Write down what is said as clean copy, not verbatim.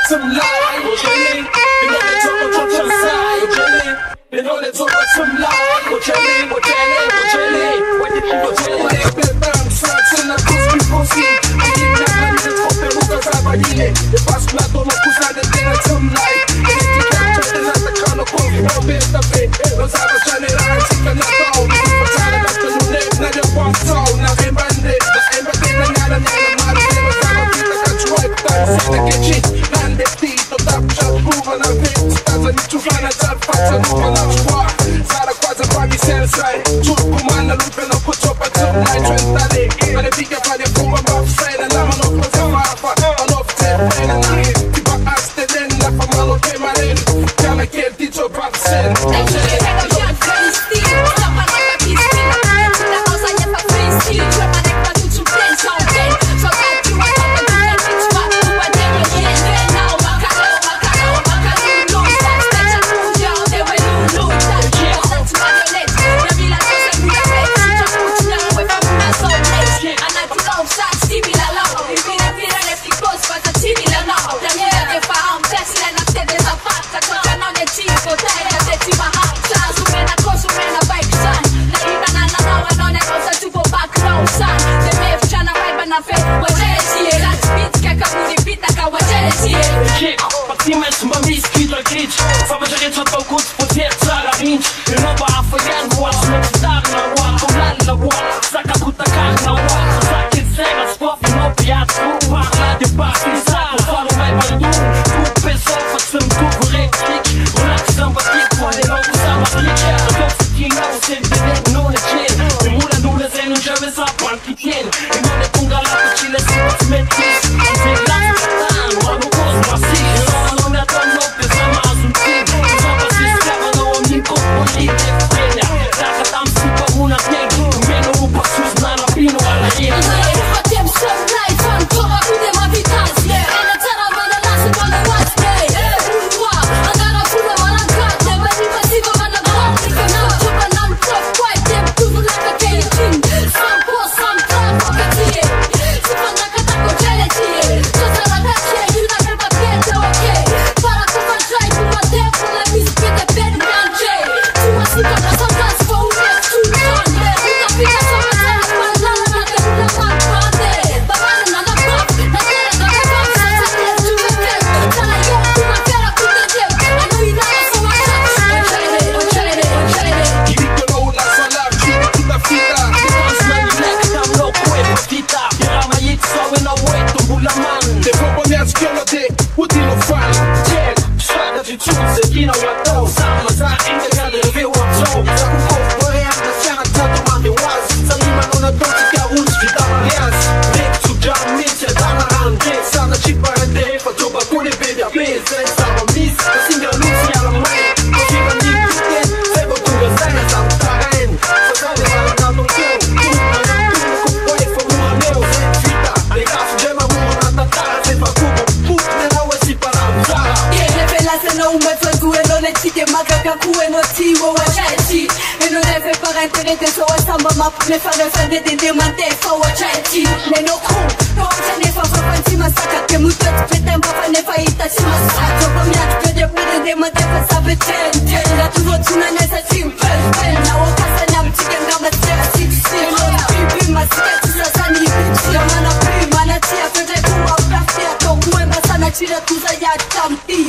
some lie, oh Jenny. You know they talk about your side, oh Jenny. You know they talk about some lie, oh Jenny, oh Jenny, oh Jenny. What did you go tell me? Belle dame, France, na tous plus possible. I give me a hand, it's for the root of Savadile. The past blood on the pussy, the thing and some lie. And if you can't trust the night, the crown of coffee, no best of it. No Sava Chanel, I'm sick and not out. This is for time, that's the new name, not your boss sound. Now they bandit, the end of the night, and then I'm out of the Sava Pita, catch wipe, dance, the kitchen. Man, the teeth, the top shot, move on a bit. That's a new to find a job, fast and move on a squad. Sara quasi fammi sensai. Giuro comanda, lui per non può giocare tonight, 30 day. Ma le picche fa le fuma, ma frena, la mano cosa fa, ma non te frena. Ti va a stedere, la fa malo che marene. Chiama che il tizio va a sen. Să vă jăreți o făcut putere țara vinci. Eu nu vă afăian voală, nu vă dar la oală. Cum la la oală, saca cu tacar la oală. Saca în seara, scofi, nu piați, nu parla de bani. Saca, fară mai baldu, cu pe sofă, sunt cu corectic. Relax, să-mi bătic, poate nu cu să mă plic. Să tot să chină, o să vedem, nu le cer. De mult nu le zen, nu jăve să apantitien. E nu le punga la păcile, să mă smetis. În se lasă, tan, mă nu cos masis. Nu ne atăm noapte, să mă azunțim. Dacă tam super una pieg, meno rupa sus na rapino alla ien. Facem să-mi fan, cova cu de mă vitați. Ene țara mă ne lasă pe le oaspe. Urua, andara până mă la încate. Mă ripăsivă mă la bani. Că n-am ciopă, n-am ciop, coai tem, tu nu le căchei cin. Să-mi pos, să-mi trag făcăție. Să mă dacă taco cele ție. Ce să la cacie, eu n-am pe piete, ok. Para că mă jai, cu mă def, până mi spui de pe mi-ance. Tu mă sigur că să-mi dați fă un ex, tu n-am. Uita pica să mă țara, până la la la de până mă bate. Babane, na la pop, na tere, na la pop. Să țătesc, tu mă fel, țara eu, tu mă fera cu de deu. A nu-i nada să mă așa. O cerere. Ti dicono una sola, cine tutta fita. De vorba mea schionă de utilo fan. Gen, șoară de ciuțe, china la tău. Samă, za, integral de reveu am show. Za cu cof, băream, na seara, ți-a tomat de oaz. Să nima nu ne toți te auzi, fi da mariaz. Rec, sugeam, mince, da la rande. Sana, ci pare de fa, troba cu ne vede a plez. Rec, sama, mis, că singra nu ți-a la mai. Cosina, nici putem, se vă tură, zane, sam, taren. Să zane, la la la tău. Tu, mă n-am tu, cu poe, fă mura meu. Zec, vita, de ca sugema, mura, na tatara. Se fa cubo, put, ne la ue, si param, zara. Non mi fai due, non è ti che manca che cu emotivo a certi. E non è per parentele te so a samba ma ne fa le fende de diamante fa a certi. Ne no cu, no se ne fa fanti ma sacca che muto pe tempo fa ne fa ita si ma sacca. Dopo mi ha che de pure de ma te fa sapete. La tu non tuna ne sa simple. Na o casa nam ti che ngam te si si. Bibi ma si che tu sa sani. Si mana prima na ti a pe de ku a prafia to ku e ma sana chira tu sa ya tam ti.